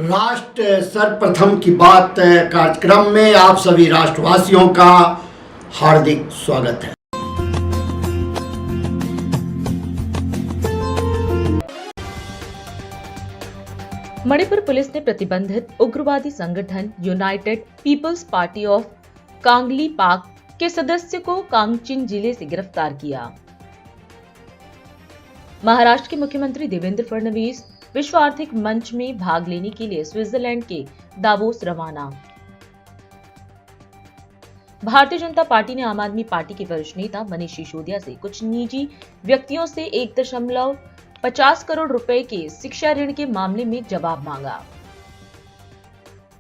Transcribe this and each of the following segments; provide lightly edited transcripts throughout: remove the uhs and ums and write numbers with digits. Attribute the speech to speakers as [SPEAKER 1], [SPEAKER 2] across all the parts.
[SPEAKER 1] राष्ट्र सर्वप्रथम की बात कार्यक्रम में आप सभी राष्ट्रवासियों का हार्दिक स्वागत है।
[SPEAKER 2] मणिपुर पुलिस ने प्रतिबंधित उग्रवादी संगठन यूनाइटेड पीपल्स पार्टी ऑफ कांगली पाक के सदस्य को कांगचिन जिले से गिरफ्तार किया। महाराष्ट्र के मुख्यमंत्री देवेंद्र फडणवीस विश्व आर्थिक मंच में भाग लेने के लिए स्विट्जरलैंड के दावोस रवाना। भारतीय जनता पार्टी ने आम आदमी पार्टी के वरिष्ठ नेता मनीष सिसोदिया से कुछ निजी व्यक्तियों से 1.50 करोड़ रुपए के शिक्षा ऋण के मामले में जवाब मांगा।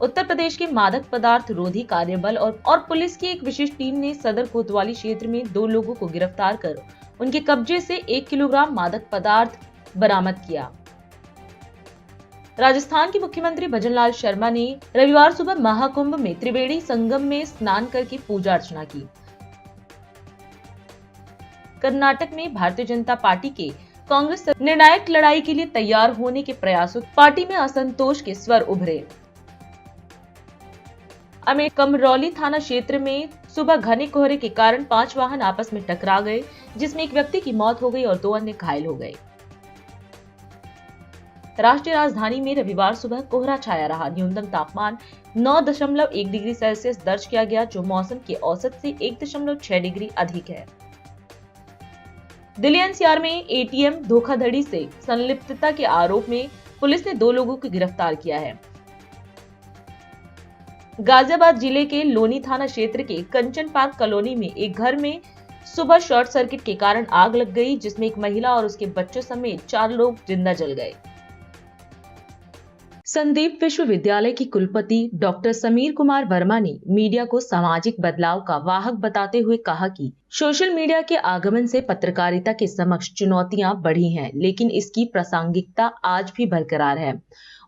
[SPEAKER 2] उत्तर प्रदेश के मादक पदार्थ रोधी कार्यबल और पुलिस की एक विशेष टीम ने सदर कोतवाली क्षेत्र में 2 लोगों को गिरफ्तार कर उनके कब्जे से 1 किलोग्राम मादक पदार्थ बरामद किया। राजस्थान के मुख्यमंत्री भजनलाल शर्मा ने रविवार सुबह महाकुंभ में त्रिवेणी संगम में स्नान करके पूजा अर्चना की। कर्नाटक में भारतीय जनता पार्टी के कांग्रेस निर्णायक लड़ाई के लिए तैयार होने के प्रयासों पार्टी में असंतोष के स्वर उभरे। कमरौली थाना क्षेत्र में सुबह घने कोहरे के कारण 5 वाहन आपस में टकरा गए, जिसमें एक व्यक्ति की मौत हो गई और 2 अन्य घायल हो गए। राष्ट्रीय राजधानी में रविवार सुबह कोहरा छाया रहा। न्यूनतम तापमान 9.1 डिग्री सेल्सियस दर्ज किया गया, जो मौसम के औसत से 1.6 डिग्री अधिक है। दिल्ली एनसीआर में एटीएम धोखाधड़ी से संलिप्तता के आरोप में पुलिस ने 2 लोगों को गिरफ्तार किया है। गाजियाबाद जिले के लोनी थाना क्षेत्र के कंचन पार्क कॉलोनी में एक घर में सुबह शॉर्ट सर्किट के कारण आग लग गई, जिसमें एक महिला और उसके बच्चों समेत 4 लोग जिंदा जल गए। संदीप विश्वविद्यालय की कुलपति डॉक्टर समीर कुमार वर्मा ने मीडिया को सामाजिक बदलाव का वाहक बताते हुए कहा कि सोशल मीडिया के आगमन से पत्रकारिता के समक्ष चुनौतियां बढ़ी हैं, लेकिन इसकी प्रासंगिकता आज भी बरकरार है।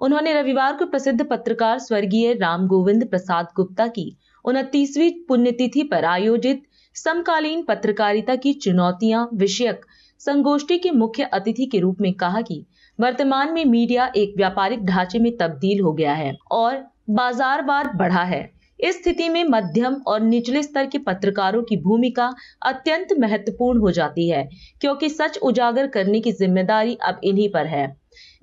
[SPEAKER 2] उन्होंने रविवार को प्रसिद्ध पत्रकार स्वर्गीय राम गोविंद प्रसाद गुप्ता की 29वीं पुण्यतिथि पर आयोजित समकालीन पत्रकारिता की चुनौतियां विषयक संगोष्ठी के मुख्य अतिथि के रूप में कहा कि वर्तमान में मीडिया एक व्यापारिक ढांचे में तब्दील हो गया है और बाजारवाद बढ़ा है। इस स्थिति में मध्यम और निचले स्तर के पत्रकारों की भूमिका अत्यंत महत्वपूर्ण हो जाती है, क्योंकि सच उजागर करने की जिम्मेदारी अब इन्हीं पर है।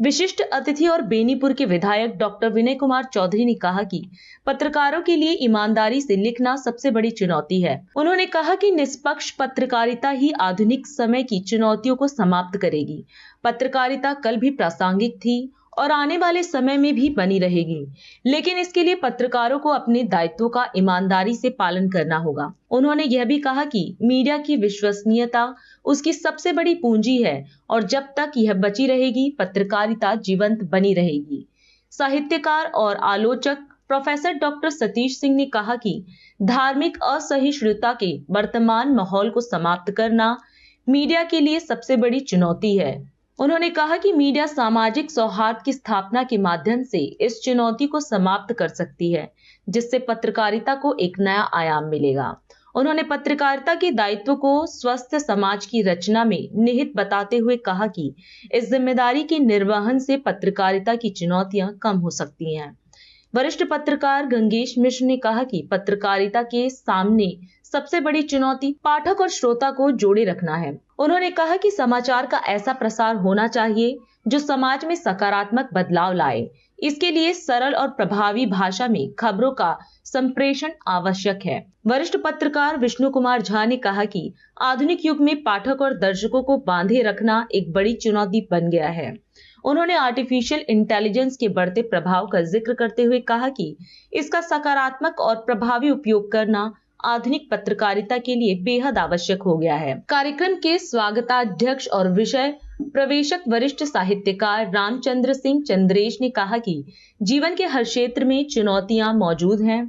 [SPEAKER 2] विशिष्ट अतिथि और बेनीपुर के विधायक डॉक्टर विनय कुमार चौधरी ने कहा कि पत्रकारों के लिए ईमानदारी से लिखना सबसे बड़ी चुनौती है। उन्होंने कहा कि निष्पक्ष पत्रकारिता ही आधुनिक समय की चुनौतियों को समाप्त करेगी। पत्रकारिता कल भी प्रासंगिक थी और आने वाले समय में भी बनी रहेगी, लेकिन इसके लिए पत्रकारों को अपने दायित्वों का ईमानदारी से पालन करना होगा। उन्होंने यह भी कहा कि मीडिया की विश्वसनीयता उसकी सबसे बड़ी पूंजी है और जब तक यह बची रहेगी, पत्रकारिता जीवंत बनी रहेगी। साहित्यकार और आलोचक प्रोफेसर डॉक्टर सतीश सिंह ने कहा कि धार्मिक असहिष्णुता के वर्तमान माहौल को समाप्त करना मीडिया के लिए सबसे बड़ी चुनौती है। उन्होंने कहा कि मीडिया सामाजिक सौहार्द की स्थापना के माध्यम से इस चुनौती को समाप्त कर सकती है, जिससे पत्रकारिता को एक नया आयाम मिलेगा। उन्होंने पत्रकारिता के दायित्व को स्वस्थ समाज की रचना में निहित बताते हुए कहा कि इस जिम्मेदारी के निर्वहन से पत्रकारिता की चुनौतियां कम हो सकती हैं। वरिष्ठ पत्रकार गंगेश मिश्र ने कहा कि पत्रकारिता के सामने सबसे बड़ी चुनौती पाठक और श्रोता को जोड़े रखना है। उन्होंने कहा कि समाचार का ऐसा प्रसार होना चाहिए जो समाज में सकारात्मक बदलाव लाए। इसके लिए सरल और प्रभावी भाषा में खबरों का संप्रेषण आवश्यक है। वरिष्ठ पत्रकार विष्णु कुमार झा ने कहा कि आधुनिक युग में पाठक और दर्शकों को बांधे रखना एक बड़ी चुनौती बन गया है। उन्होंने आर्टिफिशियल इंटेलिजेंस के बढ़ते प्रभाव का जिक्र करते हुए कहा कि इसका सकारात्मक और प्रभावी उपयोग करना आधुनिक पत्रकारिता के लिए बेहद आवश्यक हो गया है। कार्यक्रम के स्वागताध्यक्ष और विषय प्रवेशक वरिष्ठ साहित्यकार रामचंद्र सिंह चंद्रेश ने कहा कि जीवन के हर क्षेत्र में चुनौतियां मौजूद हैं।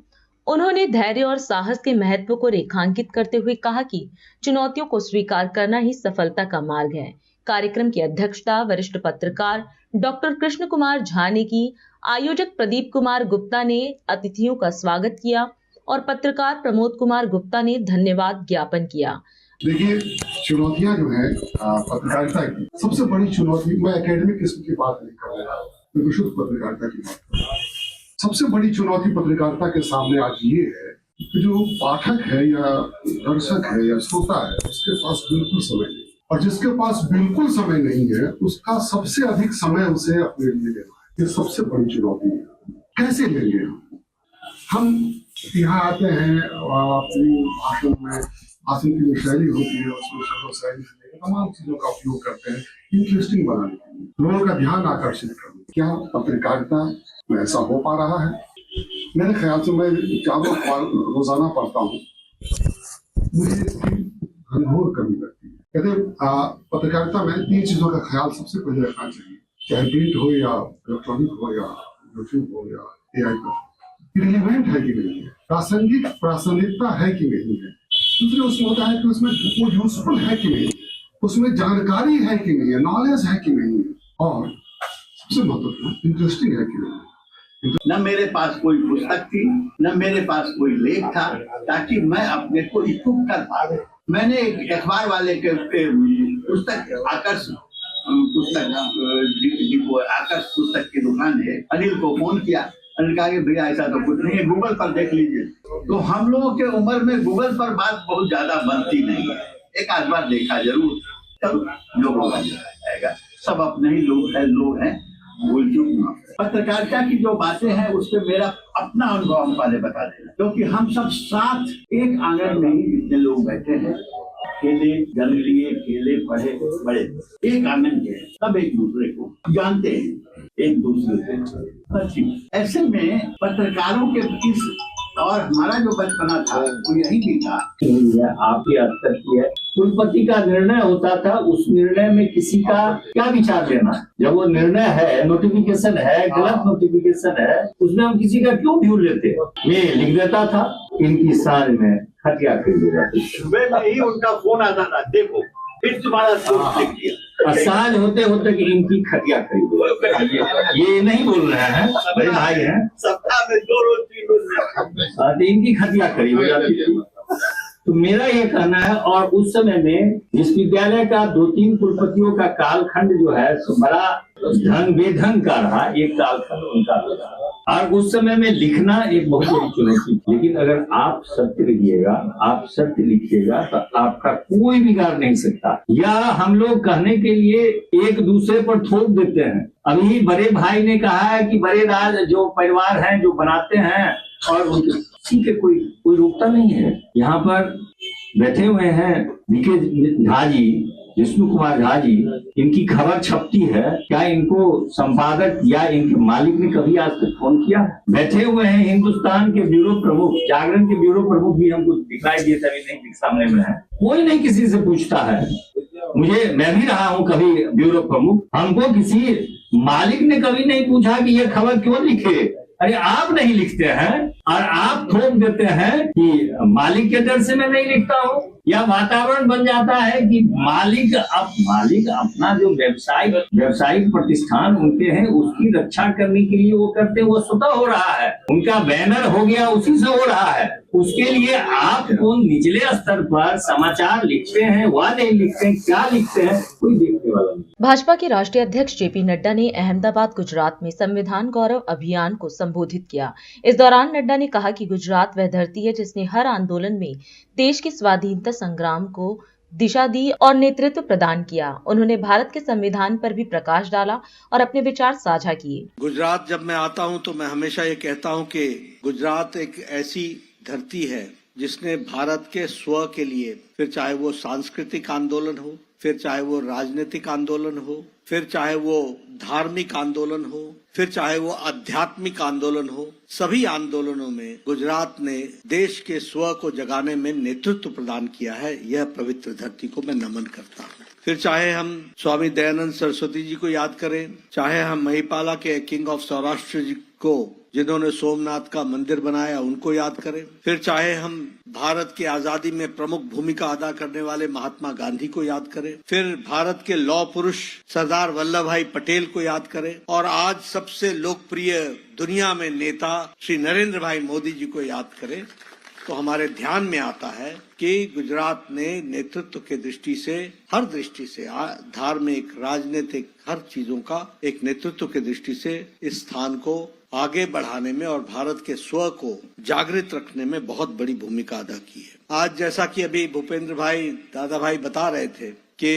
[SPEAKER 2] उन्होंने धैर्य और साहस के महत्व को रेखांकित करते हुए कहा कि चुनौतियों को स्वीकार करना ही सफलता का मार्ग है। कार्यक्रम की अध्यक्षता वरिष्ठ पत्रकार डॉक्टर कृष्ण कुमार झा ने की। आयोजक प्रदीप कुमार गुप्ता ने अतिथियों का स्वागत किया और पत्रकार प्रमोद कुमार गुप्ता ने धन्यवाद ज्ञापन किया।
[SPEAKER 3] देखिए, चुनौतियां जो है पत्रकारिता की सबसे बड़ी चुनौती, मैं एकेडमिक किस्म की बात नहीं कर रहा हूँ, मैं शुद्ध पत्रकारिता की बात कर रहा हूँ। सबसे बड़ी चुनौती पत्रकारिता के सामने आज ये है कि जो पाठक है या दर्शक है या श्रोता है, उसके पास बिल्कुल समय नहीं, और जिसके पास बिल्कुल समय नहीं है उसका सबसे अधिक समय उसे अपने लिए लेना है। ये सबसे बड़ी चुनौती है। कैसे लेंगे हम यहाँ आते हैं और अपनी भाषण में भाषण की जो शैली होती है उसमें शब्द शैली से लेकर तमाम चीजों का उपयोग करते हैं इंटरेस्टिंग बनाने के लिए, लोगों का ध्यान आकर्षित करने। क्या पत्रकारिता में ऐसा हो पा रहा है? मेरे ख्याल से मैं चारों रोजाना पढ़ता हूँ, मुझे इसकी घनघोर कमी लगती है। कहते पत्रकारिता में 3 चीजों का ख्याल सबसे पहले रखना चाहिए, चाहे प्रिंट हो या इलेक्ट्रॉनिक हो या यूट्यूब हो या AI पर, रिलेवेंट है कि नहीं है, प्रासंगिकता है कि नहीं है। दूसरे उसमें होता है कि उसमें वो यूजफुल है कि नहीं है, उसमें जानकारी है कि नहीं है, नॉलेज है कि नहीं है, और सबसे महत्वपूर्ण इंटरेस्टिंग है कि नहीं है।
[SPEAKER 4] न मेरे पास कोई पुस्तक थी, न मेरे पास कोई लेख था ताकि मैं अपने को इक्विप कर पाऊं। मैंने एक अखबार वाले के पुस्तक आकर्ष पुस्तक की दुकान है, अनिल को फोन किया। अनिल कहा कि भैया ऐसा तो कुछ नहीं है, गूगल पर देख लीजिए। तो हम लोगों के उम्र में गूगल पर बात बहुत ज्यादा बनती नहीं है, एक आध बार देखा जरूर, तब लोगों का जाएगा। सब अपने ही लोग हैं, भूल चूक। पत्रकारिता की जो बातें हैं उस पर मेरा अपना अनुभव हम पहले बता देना, क्योंकि हम सब साथ एक आंगन में ही जितने लोग बैठे हैं, खेले जन्म लिए, खेले पढ़े बड़े, एक आंगन के सब एक दूसरे को जानते हैं, एक दूसरे से। ऐसे में पत्रकारों के इस और हमारा जो बचपना था वो यही भी था। आपकी स्तर की है, कुलपति का निर्णय होता था, उस निर्णय में किसी का क्या विचार लेना। जब वो निर्णय है, नोटिफिकेशन है, गलत नोटिफिकेशन है, उसमें हम किसी का क्यों व्यू लेते। मैं लिख देता था, इनकी साल में खटिया खरीदी जाती, सुबह में ही उनका फोन आता था, देखो फिर तुम्हारा साल होते होते कि इनकी खटिया खरीदो। ये नहीं बोल रहे हैं, बड़े भाई हैं, सप्ताह में 2 रोज 3 रोज इनकी खटिया खरीदो जाती थी। तो मेरा ये कहना है, और उस समय में विश्वविद्यालय का 2-3 कुलपतियों का कालखंड जो है बड़ा ढंग बेढंग का रहा, एक कालखंड उनका रहा। और उस समय में लिखना एक बहुत बड़ी चुनौती थी। लेकिन अगर आप सत्य लिखिएगा, आप सत्य लिखिएगा, तो आपका कोई बिगाड़ नहीं सकता। या हम लोग कहने के लिए एक दूसरे पर थोप देते हैं। अभी बड़े भाई ने कहा है कि बड़े राज जो परिवार हैं जो बनाते हैं, और उनके किसी के कोई रोकता नहीं है। यहाँ पर बैठे हुए हैं बीके झा जी, विष्णु कुमार झा जी, इनकी खबर छपती है, क्या इनको संपादक या इनके मालिक ने कभी आज तक फोन किया? बैठे हुए हैं हिंदुस्तान के ब्यूरो प्रमुख, जागरण के ब्यूरो प्रमुख भी हमको दिखाई दिए, तभी नहीं सामने में है, कोई नहीं किसी से पूछता है। मैं भी रहा हूं कभी ब्यूरो प्रमुख, हमको किसी मालिक ने कभी नहीं पूछा कि ये खबर क्यों लिखे। अरे आप नहीं लिखते हैं और आप थोप देते हैं कि मालिक के डर से मैं नहीं लिखता हूँ, या वातावरण बन जाता है कि मालिक अपना जो व्यवसायिक प्रतिष्ठान उनके हैं उसकी रक्षा करने के लिए वो करते हैं, वो स्वतः हो रहा है, उनका बैनर हो गया उसी से हो रहा है। उसके लिए आप कौन निचले स्तर पर समाचार लिखते हैं, वह नहीं लिखते हैं, क्या लिखते हैं, कोई देखने वाला नहीं।
[SPEAKER 2] भाजपा के राष्ट्रीय अध्यक्ष जेपी नड्डा ने अहमदाबाद गुजरात में संविधान गौरव अभियान को संबोधित किया। इस दौरान नड्डा ने कहा कि गुजरात वह धरती है जिसने हर आंदोलन में देश की स्वाधीनता संग्राम को दिशा दी और नेतृत्व प्रदान किया। उन्होंने भारत के संविधान पर भी प्रकाश डाला और अपने विचार साझा किए।
[SPEAKER 5] गुजरात जब मैं आता हूं तो मैं हमेशा ये कहता हूं कि गुजरात एक ऐसी धरती है जिसने भारत के स्व के लिए, फिर चाहे वो सांस्कृतिक आंदोलन हो, फिर चाहे वो राजनीतिक आंदोलन हो, फिर चाहे वो धार्मिक आंदोलन हो, फिर चाहे वो आध्यात्मिक आंदोलन हो, सभी आंदोलनों में गुजरात ने देश के स्व को जगाने में नेतृत्व प्रदान किया है। यह पवित्र धरती को मैं नमन करता हूँ। फिर चाहे हम स्वामी दयानंद सरस्वती जी को याद करें, चाहे हम महिपाला के किंग ऑफ सौराष्ट्र जी को जिन्होंने सोमनाथ का मंदिर बनाया उनको याद करें, फिर चाहे हम भारत की आजादी में प्रमुख भूमिका अदा करने वाले महात्मा गांधी को याद करें, फिर भारत के लौह पुरुष सरदार वल्लभ भाई पटेल को याद करें, और आज सबसे लोकप्रिय दुनिया में नेता श्री नरेंद्र भाई मोदी जी को याद करें, तो हमारे ध्यान में आता है कि गुजरात ने नेतृत्व के दृष्टि से, हर दृष्टि से, धार्मिक, राजनीतिक, हर चीजों का एक नेतृत्व के दृष्टि से इस स्थान को आगे बढ़ाने में और भारत के स्व को जागृत रखने में बहुत बड़ी भूमिका अदा की है। आज जैसा कि अभी भूपेंद्र भाई, दादा भाई बता रहे थे कि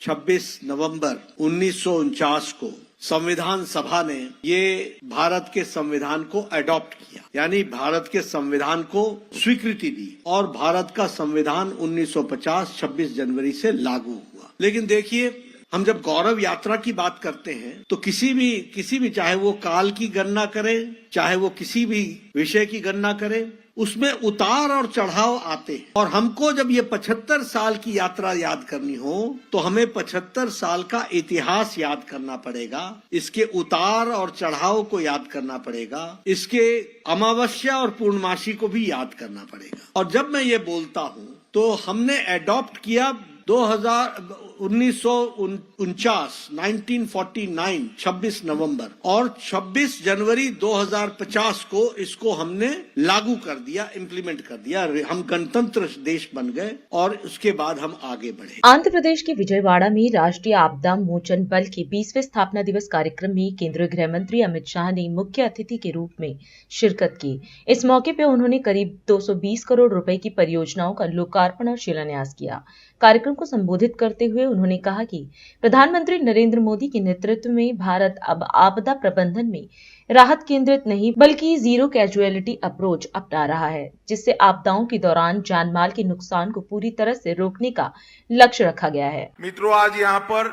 [SPEAKER 5] 26 नवंबर 1949 को संविधान सभा ने ये भारत के संविधान को अडॉप्ट किया, यानी भारत के संविधान को स्वीकृति दी और भारत का संविधान 1950 26 जनवरी से लागू हुआ। लेकिन देखिए, हम जब गौरव यात्रा की बात करते हैं तो किसी भी चाहे वो काल की गणना करे, चाहे वो किसी भी विषय की गणना करे, उसमें उतार और चढ़ाव आते हैं। और हमको जब ये 75 साल की यात्रा याद करनी हो तो हमें 75 साल का इतिहास याद करना पड़ेगा, इसके उतार और चढ़ाव को याद करना पड़ेगा, इसके अमावस्या और पूर्णमासी को भी याद करना पड़ेगा। और जब मैं ये बोलता हूँ तो हमने एडॉप्ट किया 1949 26 नवंबर और 26 जनवरी 2050 को इसको हमने लागू कर दिया, इम्प्लीमेंट कर दिया। हम गणतंत्र देश बन गए और उसके बाद हम आगे बढ़े।
[SPEAKER 2] आंध्र प्रदेश के विजयवाड़ा में राष्ट्रीय आपदा मोचन बल के 20वें स्थापना दिवस कार्यक्रम में केंद्रीय गृह मंत्री अमित शाह ने मुख्य अतिथि के रूप में शिरकत की। इस मौके पर उन्होंने करीब 220 करोड़ रुपए की परियोजनाओं का लोकार्पण और शिलान्यास किया। कार्यक्रम को संबोधित करते हुए उन्होंने कहा कि प्रधानमंत्री नरेंद्र मोदी के नेतृत्व में भारत अब आपदा प्रबंधन में राहत केंद्रित नहीं बल्कि जीरो कैजुअलिटी अप्रोच अपना रहा है, जिससे आपदाओं के दौरान जानमाल के नुकसान को पूरी तरह से रोकने का लक्ष्य रखा गया है।
[SPEAKER 6] मित्रों, आज यहाँ पर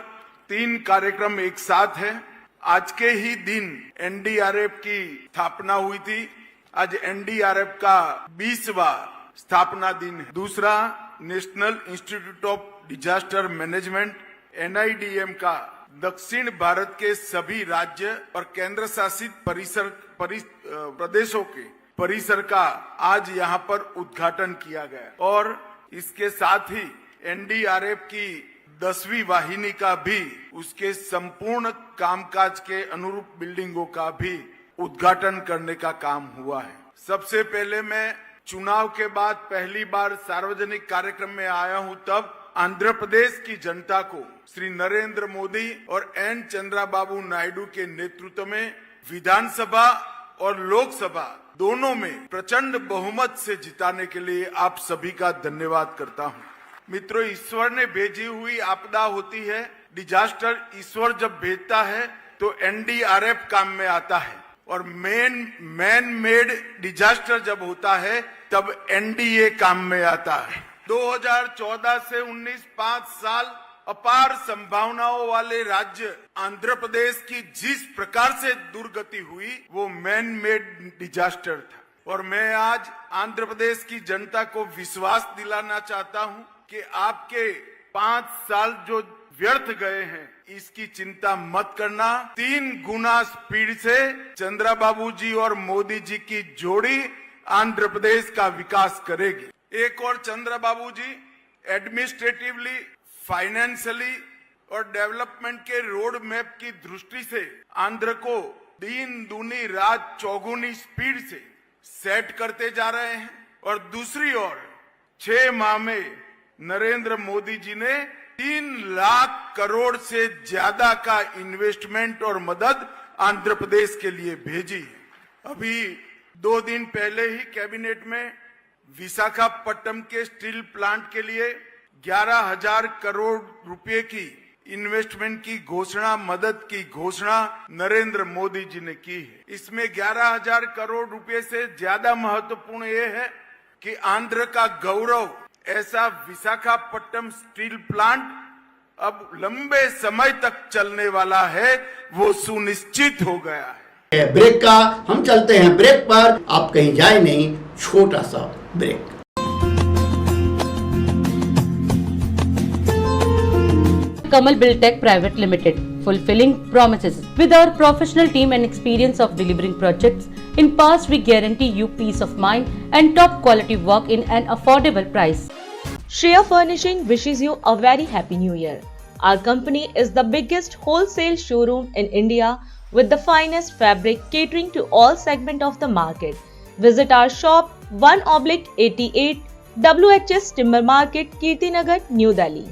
[SPEAKER 6] 3 कार्यक्रम एक साथ है। आज के ही दिन एनडीआरएफ की स्थापना हुई थी। आज एनडीआरएफ का 20वां स्थापना दिन है। दूसरा, national institute of disaster management NIDM का दक्षिण भारत के सभी राज्य और केंद्र शासित प्रदेशों के परिसर का आज यहाँ पर उद्घाटन किया गया और इसके साथ ही NDRF की 10वीं वाहिनी का भी, उसके संपूर्ण कामकाज के अनुरूप बिल्डिंगों का भी उद्घाटन करने का काम हुआ है। सबसे पहले मैं चुनाव के बाद पहली बार सार्वजनिक कार्यक्रम में आया हूं, तब आंध्र प्रदेश की जनता को श्री नरेंद्र मोदी और N चंद्रबाबू नायडू के नेतृत्व में विधानसभा और लोकसभा दोनों में प्रचंड बहुमत से जिताने के लिए आप सभी का धन्यवाद करता हूं। मित्रों, ईश्वर ने भेजी हुई आपदा होती है। डिजास्टर ईश्वर जब भेजता है तो NDRF काम में आता है और मैन मेड डिजास्टर जब होता है तब NDA काम में आता है। 2014 से 19 5 साल अपार संभावनाओं वाले राज्य आंध्र प्रदेश की जिस प्रकार से दुर्गति हुई वो मैन मेड डिजास्टर था। और मैं आज आंध्र प्रदेश की जनता को विश्वास दिलाना चाहता हूं कि आपके 5 साल जो व्यर्थ गए हैं इसकी चिंता मत करना। 3 गुना स्पीड से चंद्रबाबू जी और मोदी जी की जोड़ी आंध्र प्रदेश का विकास करेगी। एक और, चंद्रबाबू जी एडमिनिस्ट्रेटिवली, फाइनेंशियली और डेवलपमेंट के रोड मैप की दृष्टि से आंध्र को दिन दूनी रात चौगुनी स्पीड से सेट करते जा रहे हैं। और दूसरी ओर 6 माह में नरेंद्र मोदी जी ने 3 लाख करोड़ से ज्यादा का इन्वेस्टमेंट और मदद आंध्र प्रदेश के लिए भेजी है। अभी 2 दिन पहले ही कैबिनेट में विशाखापट्टनम के स्टील प्लांट के लिए 11,000 करोड़ रुपए की इन्वेस्टमेंट की घोषणा, मदद की घोषणा नरेंद्र मोदी जी ने की है। इसमें 11,000 करोड़ रुपए से ज्यादा महत्वपूर्ण ये है कि आंध्र का गौरव ऐसा विशाखापट्टनम स्टील प्लांट अब लंबे समय तक चलने वाला है, वो सुनिश्चित हो गया है।
[SPEAKER 1] ब्रेक का हम चलते हैं ब्रेक पर, आप कहीं जाए नहीं, छोटा सा break.
[SPEAKER 7] Kamal Buildtech Private Limited, fulfilling promises. With our professional team and experience of delivering projects, in past we guarantee you peace of mind and top quality work in an affordable price.
[SPEAKER 2] Shreya Furnishing wishes you a very happy new year. Our company is the biggest wholesale showroom in India with the finest fabric catering to all segments of the market. Visit our shop 1/88 WHS timber market, Kirtinagar, new Delhi.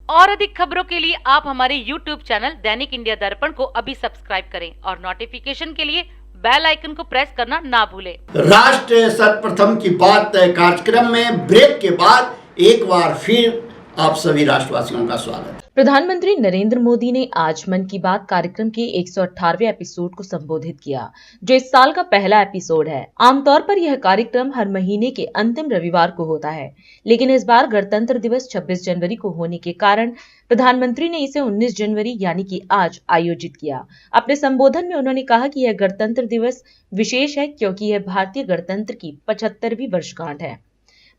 [SPEAKER 7] और अधिक खबरों के लिए आप हमारे YouTube channel दैनिक India दर्पण को अभी सब्सक्राइब करें और नोटिफिकेशन के लिए बेल आइकन को प्रेस करना ना भूलें।
[SPEAKER 1] राष्ट्र सर्वप्रथम की बात कार्यक्रम में ब्रेक के बाद एक बार फिर आप सभी राष्ट्रवासियों का स्वागत है।
[SPEAKER 2] प्रधानमंत्री नरेंद्र मोदी ने आज मन की बात कार्यक्रम के 118वें एपिसोड को संबोधित किया, जो इस साल का पहला एपिसोड है। आमतौर पर यह कार्यक्रम हर महीने के अंतिम रविवार को होता है, लेकिन इस बार गणतंत्र दिवस 26 जनवरी को होने के कारण प्रधानमंत्री ने इसे 19 जनवरी यानी कि आज आयोजित किया। अपने संबोधन में उन्होंने कहा कि यह गणतंत्र दिवस विशेष है क्योंकि यह भारतीय गणतंत्र की 75वीं वर्षगांठ है।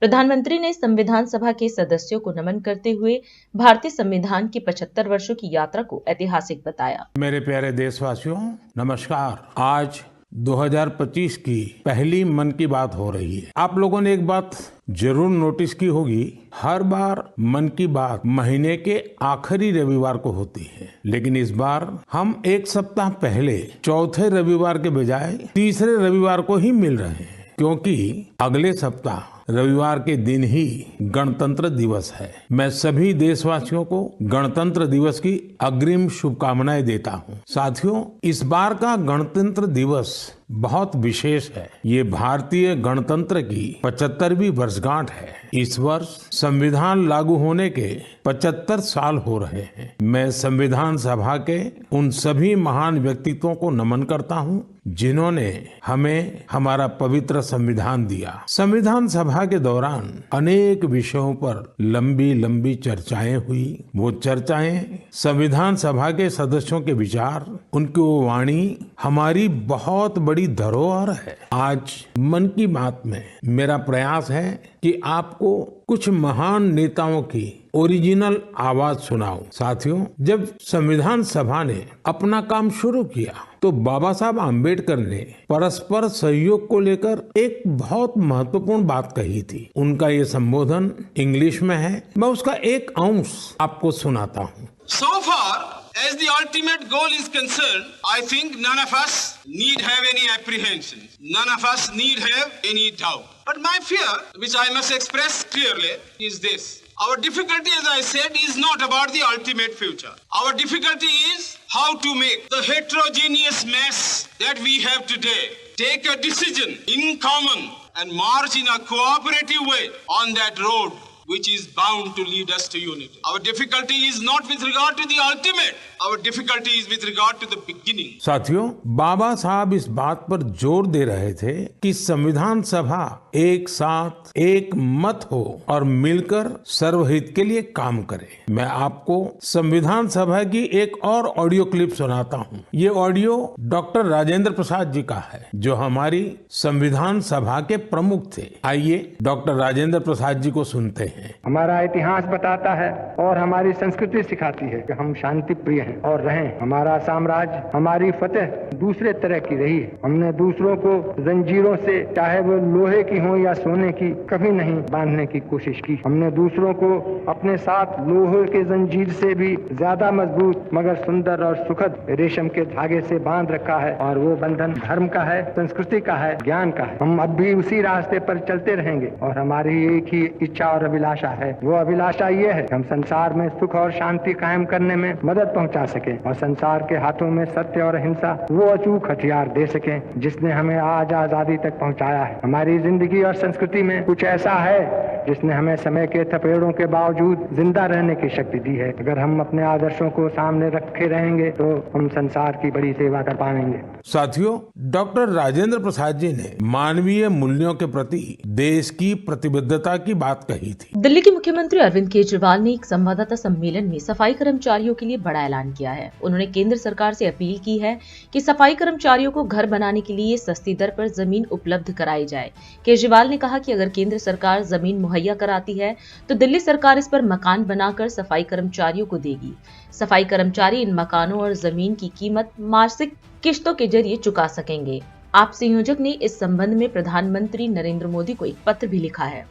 [SPEAKER 2] प्रधानमंत्री ने संविधान सभा के सदस्यों को नमन करते हुए भारतीय संविधान की 75 वर्षों की यात्रा को ऐतिहासिक बताया।
[SPEAKER 8] मेरे प्यारे देशवासियों, नमस्कार। आज 2025 की पहली मन की बात हो रही है। आप लोगों ने एक बात जरूर नोटिस की होगी, हर बार मन की बात महीने के आखिरी रविवार को होती है, लेकिन इस बार हम एक सप्ताह पहले चौथे रविवार के बजाय तीसरे रविवार को ही मिल रहे हैं, क्योंकि अगले सप्ताह रविवार के दिन ही गणतंत्र दिवस है। मैं सभी देशवासियों को गणतंत्र दिवस की अग्रिम शुभकामनाएं देता हूं। साथियों, इस बार का गणतंत्र दिवस बहुत विशेष है। ये भारतीय गणतंत्र की 75वीं वर्षगांठ है। इस वर्ष संविधान लागू होने के 75 साल हो रहे हैं। मैं संविधान सभा के उन सभी महान व्यक्तित्वों को नमन करता हूं जिन्होंने हमें हमारा पवित्र संविधान दिया। संविधान सभा के दौरान अनेक विषयों पर लंबी लंबी चर्चाएं हुई। वो चर्चाएं, संविधान सभा के सदस्यों के विचार, उनकी वो वाणी हमारी बहुत बड़ी धरोहर है। आज मन की बात में मेरा प्रयास है कि आपको कुछ महान नेताओं की ओरिजिनल आवाज सुनाऊं। साथियों, जब संविधान सभा ने अपना काम शुरू किया तो बाबा साहब आम्बेडकर ने परस्पर सहयोग को लेकर एक बहुत महत्वपूर्ण बात कही थी। उनका ये संबोधन इंग्लिश में है, मैं उसका एक अंश आपको सुनाता हूँ।
[SPEAKER 9] So far as the ultimate goal is concerned, I think none of us need have any apprehension. None of us need have any doubt. But my fear, which I must express clearly, is this. Our difficulty, as I said, is not about the ultimate future. Our difficulty is how to make the heterogeneous mess that we have today take a decision in common and march in a cooperative way on that road which is bound to lead us to unity. Our difficulty is not with regard to the ultimate. Our difficulty is with regard to the beginning.
[SPEAKER 8] साथियों, बाबा साहब इस बात पर जोर दे रहे थे कि संविधान सभा एक साथ एक मत हो और मिलकर सर्वहित के लिए काम करे। मैं आपको संविधान सभा की एक और ऑडियो क्लिप सुनाता हूँ। ये ऑडियो डॉक्टर राजेंद्र प्रसाद जी का है, जो हमारी संविधान सभा के प्रमुख थे। आइए डॉक्टर राजेंद्र प्रसाद जी को सुनते हैं।
[SPEAKER 10] हमारा इतिहास बताता है और हमारी संस्कृति सिखाती है कि हम शांति प्रिय हैं और रहें। हमारा साम्राज्य, हमारी फतेह दूसरे तरह की रही है। हमने दूसरों को जंजीरों से, चाहे वो लोहे की हो या सोने की, कभी नहीं बांधने की कोशिश की। हमने दूसरों को अपने साथ लोहे के जंजीर से भी ज्यादा मजबूत मगर सुंदर और सुखद रेशम के धागे से बांध रखा है, और वो बंधन धर्म का है, संस्कृति का है, ज्ञान का है। हम अब भी उसी रास्ते पर चलते रहेंगे और हमारी एक ही इच्छा और अभिलाषा है। वो अभिलाषा ये है कि हम संसार में सुख और शांति कायम करने में मदद पहुंचा सकें और संसार के हाथों में सत्य और अहिंसा वो अचूक हथियार दे सकें जिसने हमें आज आजादी तक पहुंचाया है। हमारी जिंदगी और संस्कृति में कुछ ऐसा है जिसने हमें समय के थपेड़ों के बावजूद जिंदा रहने की शक्ति दी है। अगर हम अपने आदर्शों को सामने रखे रहेंगे तो हम संसार की बड़ी सेवा कर पाएंगे।
[SPEAKER 8] साथियों, डॉक्टर राजेंद्र प्रसाद जी ने मानवीय मूल्यों के प्रति देश की प्रतिबद्धता की बात कही थी।
[SPEAKER 2] दिल्ली के मुख्यमंत्री अरविंद केजरीवाल ने एक संवाददाता सम्मेलन में सफाई कर्मचारियों के लिए बड़ा ऐलान किया है। उन्होंने केंद्र सरकार से अपील की है कि सफाई कर्मचारियों को घर बनाने के लिए सस्ती दर पर जमीन उपलब्ध कराई जाए। केजरीवाल ने कहा कि अगर केंद्र सरकार जमीन मुहैया कराती है तो दिल्ली सरकार इस पर मकान बनाकर सफाई कर्मचारियों को देगी। सफाई कर्मचारी इन मकानों और जमीन की कीमत मासिक किश्तों के जरिए चुका सकेंगे। आप संयोजक ने इस संबंध में प्रधानमंत्री नरेंद्र मोदी को एक पत्र भी लिखा है।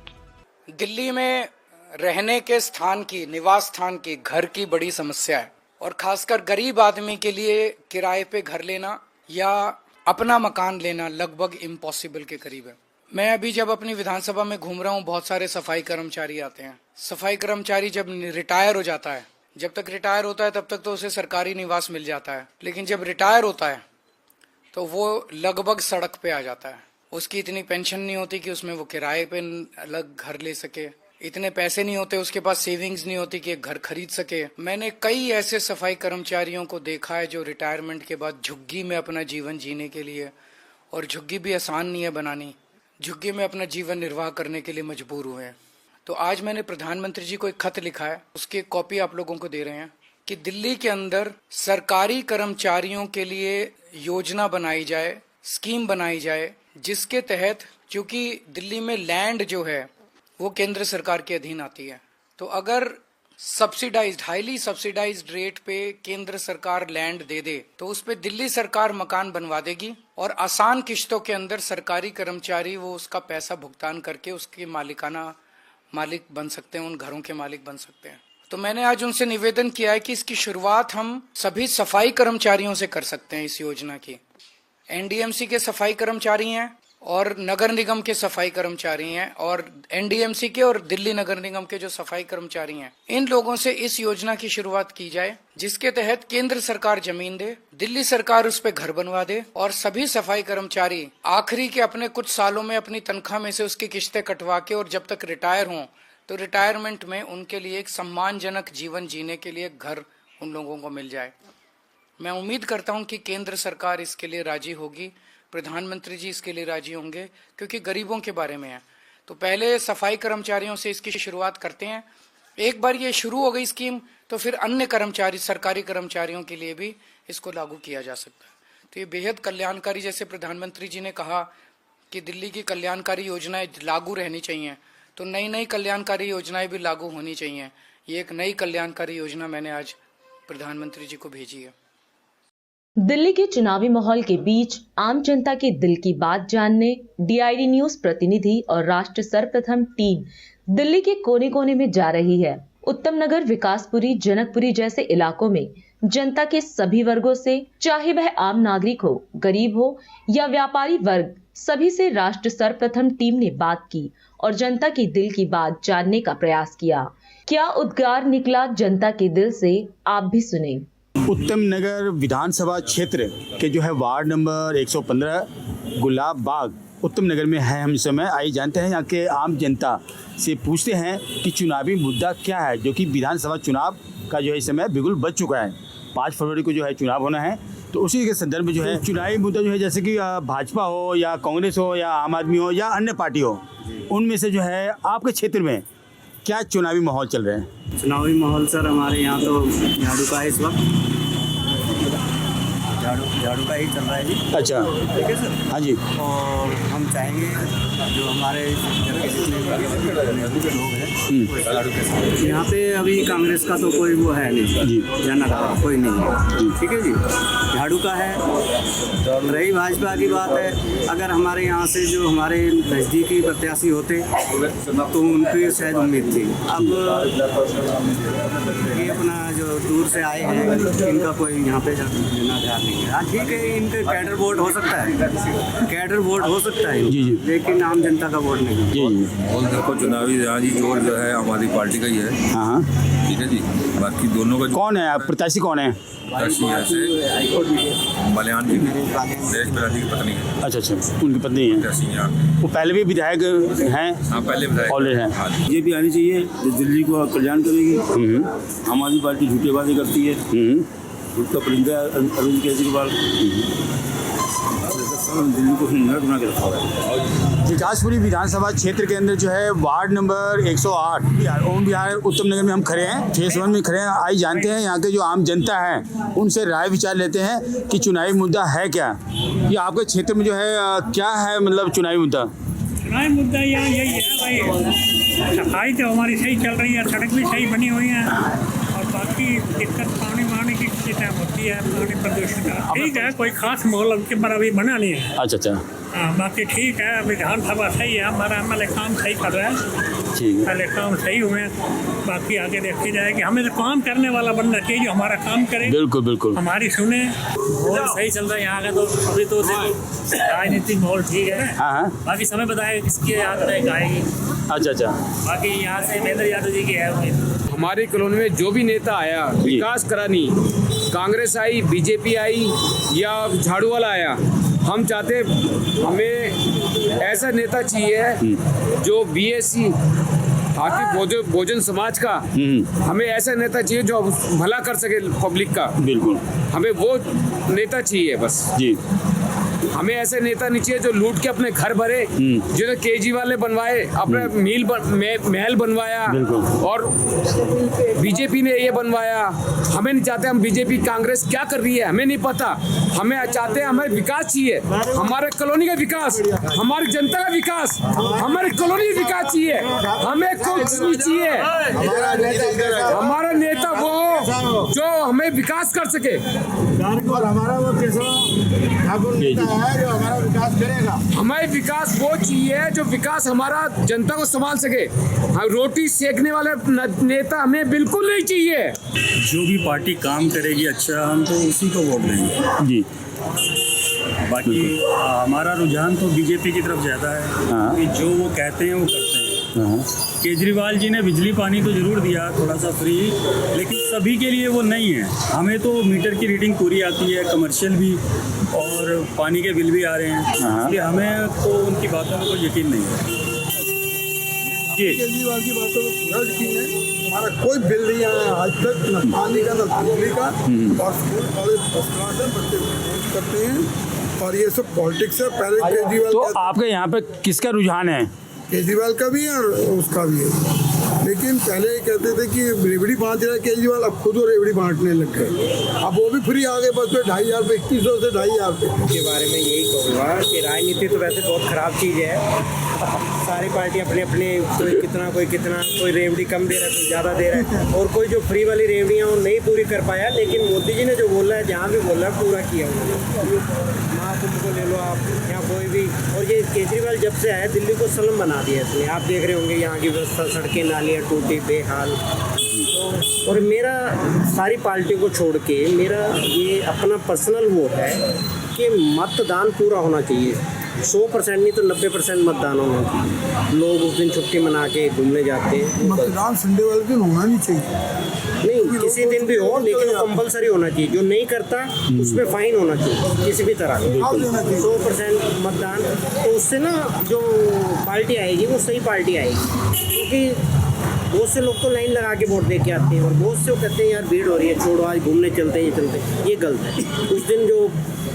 [SPEAKER 11] दिल्ली में रहने के स्थान की, निवास स्थान की, घर की बड़ी समस्या है और खासकर गरीब आदमी के लिए किराए पे घर लेना या अपना मकान लेना लगभग इम्पॉसिबल के करीब है। मैं अभी जब अपनी विधानसभा में घूम रहा हूँ, बहुत सारे सफाई कर्मचारी आते हैं। सफाई कर्मचारी जब रिटायर हो जाता है, जब तक रिटायर होता है तब तक तो उसे सरकारी निवास मिल जाता है, लेकिन जब रिटायर होता है तो वो लगभग सड़क पे आ जाता है। उसकी इतनी पेंशन नहीं होती कि उसमें वो किराए पे अलग घर ले सके, इतने पैसे नहीं होते उसके पास, सेविंग्स नहीं होती कि एक घर खरीद सके। मैंने कई ऐसे सफाई कर्मचारियों को देखा है जो रिटायरमेंट के बाद झुग्गी में अपना जीवन जीने के लिए, और झुग्गी भी आसान नहीं है बनानी, झुग्गी में अपना जीवन निर्वाह करने के लिए मजबूर हुए हैं। तो आज मैंने प्रधानमंत्री जी को एक खत लिखा है, उसकी कॉपी आप लोगों को दे रहे हैं कि दिल्ली के अंदर सरकारी कर्मचारियों के लिए योजना बनाई जाए, स्कीम बनाई जाए, जिसके तहत, क्योंकि दिल्ली में लैंड जो है वो केंद्र सरकार के अधीन आती है, तो अगर सब्सिडाइज्ड, हाईली सब्सिडाइज्ड रेट पे केंद्र सरकार लैंड दे दे तो उस पे दिल्ली सरकार मकान बनवा देगी और आसान किश्तों के अंदर सरकारी कर्मचारी वो उसका पैसा भुगतान करके उसके मालिक बन सकते हैं, उन घरों के मालिक बन सकते हैं। तो मैंने आज उनसे निवेदन किया है कि इसकी शुरुआत हम सभी सफाई कर्मचारियों से कर सकते हैं। इस योजना की एनडीएमसी के सफाई कर्मचारी हैं और नगर निगम के सफाई कर्मचारी हैं, और एनडीएमसी के और दिल्ली नगर निगम के जो सफाई कर्मचारी हैं, इन लोगों से इस योजना की शुरुआत की जाए, जिसके तहत केंद्र सरकार जमीन दे, दिल्ली सरकार उस पे घर बनवा दे, और सभी सफाई कर्मचारी आखिरी के अपने कुछ सालों में अपनी तनख्वाह में से उसकी किश्तें कटवा के, और जब तक रिटायर हों तो रिटायरमेंट में उनके लिए एक सम्मानजनक जीवन जीने के लिए घर उन लोगों को मिल जाए। मैं उम्मीद करता हूं कि केंद्र सरकार इसके लिए राजी होगी, प्रधानमंत्री जी इसके लिए राजी होंगे, क्योंकि गरीबों के बारे में है। तो पहले सफाई कर्मचारियों से इसकी शुरुआत करते हैं। एक बार ये शुरू हो गई स्कीम तो फिर अन्य कर्मचारी, सरकारी कर्मचारियों के लिए भी इसको लागू किया जा सकता है। तो ये बेहद कल्याणकारी, जैसे प्रधानमंत्री जी ने कहा कि दिल्ली की कल्याणकारी योजनाएं लागू रहनी चाहिए, तो नई नई कल्याणकारी योजनाएं भी लागू होनी चाहिए। ये एक नई कल्याणकारी योजना मैंने आज प्रधानमंत्री जी को भेजी है।
[SPEAKER 2] दिल्ली के चुनावी माहौल के बीच आम जनता के दिल की बात जानने डीआईडी न्यूज प्रतिनिधि और राष्ट्र सर्वप्रथम टीम दिल्ली के कोने कोने में जा रही है। उत्तम नगर, विकासपुरी, जनकपुरी जैसे इलाकों में जनता के सभी वर्गों से, चाहे वह आम नागरिक हो, गरीब हो या व्यापारी वर्ग, सभी से राष्ट्र सर्वप्रथम टीम ने बात की और जनता की दिल की बात जानने का प्रयास किया। क्या उद्गार निकला जनता के दिल से, आप भी सुने।
[SPEAKER 12] उत्तम नगर विधानसभा क्षेत्र के जो है वार्ड नंबर 115 गुलाब बाग उत्तम नगर में है हम इस समय। आइए जानते हैं यहाँ के आम जनता से, पूछते हैं कि चुनावी मुद्दा क्या है, जो कि विधानसभा चुनाव का जो है इस समय बिल्कुल बच चुका है। 5 फरवरी को जो है चुनाव होना है, तो उसी के संदर्भ में जो है चुनावी मुद्दा जो है, जैसे कि भाजपा हो या कांग्रेस हो या आम आदमी हो या अन्य पार्टी हो, उनमें से जो है आपके क्षेत्र में क्या चुनावी माहौल चल रहे हैं?
[SPEAKER 13] चुनावी माहौल सर हमारे यहाँ तो झाड़ू का है, इस वक्त झाड़ू का ही चल रहा है जी।
[SPEAKER 12] अच्छा,
[SPEAKER 13] ठीक है सर।
[SPEAKER 12] हाँ जी।
[SPEAKER 13] और हम चाहेंगे जो हमारे घर के जितने भी लोग हैं वो झाड़ू के साथ। यहाँ पे अभी कांग्रेस का तो कोई वो है नहीं जी, जनता कोई नहीं है, ठीक है जी। झाड़ू का है। रही भाजपा की बात है, अगर हमारे यहाँ से जो हमारे नज़दीकी प्रत्याशी होते तो उनकी शायद उम्मीद थी। अब ये अपना जो दूर से आए हैं, इनका कोई यहाँ पे लेना ध्यान नहीं है। हाँ ठीक है, इनके कैडर वोट हो सकता है, कैडर वोट हो सकता है जी, लेकिन आम जनता का वोट नहीं जी।
[SPEAKER 14] और देखो चुनावी यहाँ जी जोर जो है आम आदमी पार्टी का ही है।
[SPEAKER 12] हाँ
[SPEAKER 14] ठीक है जी। बाकी दोनों का
[SPEAKER 12] कौन है प्रत्याशी, कौन है?
[SPEAKER 14] मलयान जी देश प्रधान की पत्नी है।
[SPEAKER 12] अच्छा, उनकी पत्नी है। वो पहले भी विधायक हैं?
[SPEAKER 14] हाँ, पहले विधायक
[SPEAKER 12] ऑलरेडी हैं।
[SPEAKER 13] ये भी आनी चाहिए जो दिल्ली को कल्याण करेगी। आम आदमी पार्टी झूठेबाजी करती है, उसका परिंदा अरविंद केजरीवाल दिल्ली को हिंसा बना के रखा हुआ है।
[SPEAKER 12] विकासपुरी विधानसभा क्षेत्र के अंदर जो है वार्ड नंबर 108 ओम बिहार उत्तम नगर में हम खड़े हैं, फेस 1 में खड़े हैं। आइए जानते हैं यहाँ के जो आम जनता है उनसे राय विचार लेते हैं कि चुनावी मुद्दा है क्या। ये आपके क्षेत्र में जो है क्या है, मतलब चुनावी मुद्दा?
[SPEAKER 15] चुनावी मुद्दा यहाँ यही है भाई, सफाई तो हमारी सही चल रही है, सड़क भी सही बनी हुई है, और बाकी दिक्कत पानी की चीज़ें होती है, पानी प्रदूषण का ठीक है, कोई खास माहौल के पर अभी बना नहीं है।
[SPEAKER 12] अच्छा।
[SPEAKER 15] हाँ, बाकी ठीक है, विधानसभा सही है, हमारा एमएलए काम सही कर रहा है, पहले काम सही हुए, बाकी आगे देखी जाएगी। हमें तो काम करने वाला बनना चाहिए जो हमारा काम करे,
[SPEAKER 12] बिल्कुल बिल्कुल
[SPEAKER 15] हमारी सुने। बहुत सही चल रहा है यहाँ का, तो अभी तो राजनीतिक माहौल ठीक है।
[SPEAKER 12] हाँ,
[SPEAKER 15] बाकी समय बताएगा किसकी याद तक आएगी।
[SPEAKER 12] अच्छा,
[SPEAKER 15] बाकी यहाँ से महेंद्र यादव जी की है उम्मीद।
[SPEAKER 16] हमारी कॉलोनी में जो भी नेता आया, विकास करानी, कांग्रेस आई, बीजेपी आई या झाड़ू वाला आया, हम चाहते हमें ऐसा नेता चाहिए जो बीएससी भारतीय भोजन समाज का, हमें ऐसा नेता चाहिए जो भला कर सके पब्लिक का।
[SPEAKER 12] बिल्कुल,
[SPEAKER 16] हमें वो नेता चाहिए बस
[SPEAKER 12] जी।
[SPEAKER 16] हमें ऐसे नेता नहीं चाहिए जो लूट के अपने घर भरे, जिन्होंने केजरीवाल ने बनवाए, अपने महल बनवाया और बीजेपी ने ये बनवाया। हमें नहीं चाहते, हम बीजेपी कांग्रेस क्या कर रही है हमें नहीं पता, हमें चाहते हैं हमें विकास चाहिए, हमारे कॉलोनी का विकास, हमारी जनता का विकास, हमारी कॉलोनी का विकास चाहिए, हमें कुछ नहीं चाहिए। हमारा नेता वो जो हमें विकास कर सके,
[SPEAKER 10] और हमारा वो है जो हमारा विकास करेगा।
[SPEAKER 16] हमें विकास वो चाहिए जो विकास हमारा जनता को संभाल सके। रोटी सेकने वाले नेता हमें बिल्कुल नहीं चाहिए।
[SPEAKER 17] जो भी पार्टी काम करेगी अच्छा, हम तो उसी को वोट देंगे
[SPEAKER 12] जी।
[SPEAKER 17] बाकी हमारा रुझान तो बीजेपी की तरफ ज़्यादा है कि जो वो कहते हैं वो करते हैं। केजरीवाल जी ने बिजली पानी तो जरूर दिया थोड़ा सा फ्री, लेकिन सभी के लिए वो नहीं है। हमें तो मीटर की रीडिंग पूरी आती है, कमर्शियल भी, और पानी के बिल भी आ रहे हैं, इसलिए हमें तो उनकी बातों में कोई यकीन नहीं है।
[SPEAKER 10] केजरीवाल की बातों में पूरा यकीन है। हमारा कोई बिल नहीं आया आज तक, न पानी का न बिजली का, और स्कूल कॉलेज फर्स्ट क्लास है, बच्चे पहुँच करते हैं, और ये सब पॉलिटिक्स है। पहले केजरीवाल
[SPEAKER 12] तो आपके यहाँ पे किसका रुझान है?
[SPEAKER 10] केजरीवाल का भी है और उसका भी है, लेकिन पहले कहते थे कि रेवड़ी बांट रहा है केजरीवाल, अब खुद वो रेवड़ी बांटने लग गए। अब वो भी फ्री आ गए बस पे 2,500 पे, 2100 से 2,500
[SPEAKER 13] के बारे में यही कहूँगा कि राजनीति तो वैसे बहुत ख़राब चीज़ है। सारी पार्टी अपने अपने, कोई कितना, कोई रेवड़ी कम दे रहा है, कोई ज़्यादा दे रहा है, और कोई जो फ्री वाली रेवड़ियाँ वो नहीं पूरी कर पाया। लेकिन मोदी जी ने जो बोला है, जहाँ भी बोला है पूरा किया उन्होंने। महाकुंभ को ले लो आप, या कोई भी, और ये केजरीवाल जब से आया दिल्ली को सलम बना दिया इसने। आप देख रहे होंगे यहाँ की व्यवस्था, सड़कें नालियाँ टूटी बेहाल। तो और मेरा सारी पार्टियों को छोड़ के मेरा ये अपना पर्सनल वो है कि मतदान पूरा होना चाहिए। 100% नहीं तो 90% मतदान होना चाहिए। लोग उस दिन छुट्टी मना के घूमने जाते हैं।
[SPEAKER 10] मतदान संडे वाले दिन होना नहीं चाहिए,
[SPEAKER 13] नहीं किसी दिन भी हो, लेकिन कंपलसरी होना चाहिए। जो नहीं करता उसमें फाइन होना चाहिए किसी भी तरह। 100% मतदान, तो उससे ना जो पार्टी आएगी वो सही पार्टी आएगी। क्योंकि बहुत से लोग तो लाइन लगा के वोट दे के आते हैं, और बहुत से वो कहते हैं यार भीड़ हो रही है, छोड़ो आज घूमने चलते हैं, ये गलत है। उस दिन जो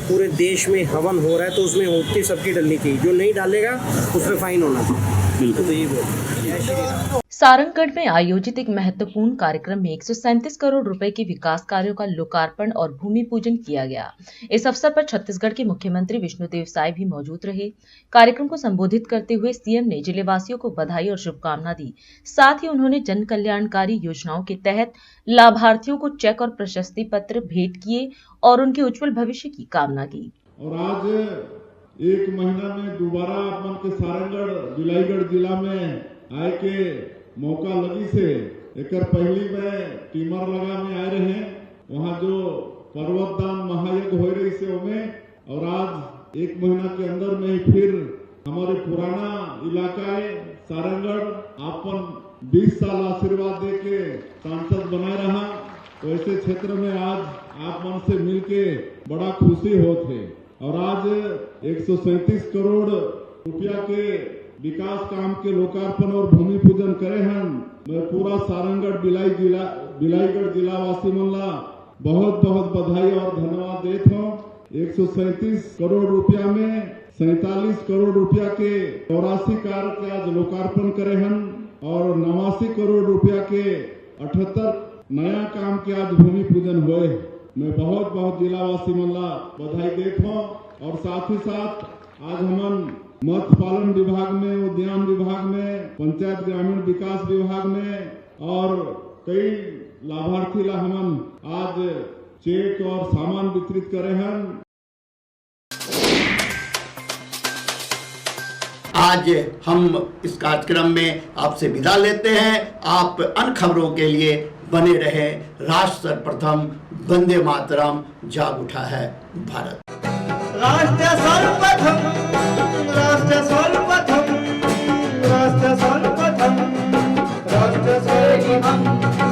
[SPEAKER 13] पूरे देश में हवन हो रहा है तो उसमें होती सबकी डलनी चाहिए, जो नहीं डालेगा उसमें फाइन होना चाहिए। बिल्कुल, तो यही बोल।
[SPEAKER 2] सारंगगढ़ में आयोजित एक महत्वपूर्ण कार्यक्रम में 137 करोड़ रुपए के विकास कार्यों का लोकार्पण और भूमि पूजन किया गया। इस अवसर पर छत्तीसगढ़ के मुख्यमंत्री विष्णुदेव साय भी मौजूद रहे। कार्यक्रम को संबोधित करते हुए सीएम ने जिलेवासियों को बधाई और शुभकामना दी। साथ ही उन्होंने जन कल्याणकारी योजनाओं के तहत लाभार्थियों को चेक और प्रशस्ति पत्र भेंट किए और उनके उज्जवल भविष्य की कामना की।
[SPEAKER 18] और आज एक महीना में दोबारा अपन के सारंगगढ़ बिलाईगढ़ जिला में आए के मौका लगी से एक पहली में टीमर लगा में आए रहे, वहाँ जो पर्वतदान महायज्ञ हो रही से उमें, और आज एक महीना के अंदर में ही फिर हमारे पुराना इलाका है सारंगगढ़ अपन 20 साल आशीर्वाद दे के सांसद बनाए रहा। तो ऐसे क्षेत्र में आज आप मन से मिलके बड़ा खुशी होते, और आज 137 करोड़ रुपया के विकास काम के लोकार्पण और भूमि पूजन करे हैं। मैं पूरा सारंगगढ़ बिलाईगढ़ जिला वासी मन ला बहुत बहुत बधाई और धन्यवाद देता हूँ। 137 करोड़ रुपया में 47 करोड़ रुपया के 84 कार्य के आज लोकार्पण करे हैं, और 89 करोड़ रुपया के 78 नया काम के आज भूमि पूजन हुए। मैं बहुत बहुत जिलावासी मन ला बधाई देता हूँ। और साथ ही साथ आज हमन मत्स्य पालन विभाग में, उद्यान विभाग में, पंचायत ग्रामीण विकास विभाग में और कई लाभार्थी ला हमन आज चेक और सामान वितरित करे हैं।
[SPEAKER 1] आज हम इस कार्यक्रम में आपसे विदा लेते हैं। आप अन्य खबरों के लिए बने रहे। राष्ट्र सर्वप्रथम, वंदे मातरम, जाग उठा है भारत।
[SPEAKER 19] राष्ट्र सर्वप्रथम।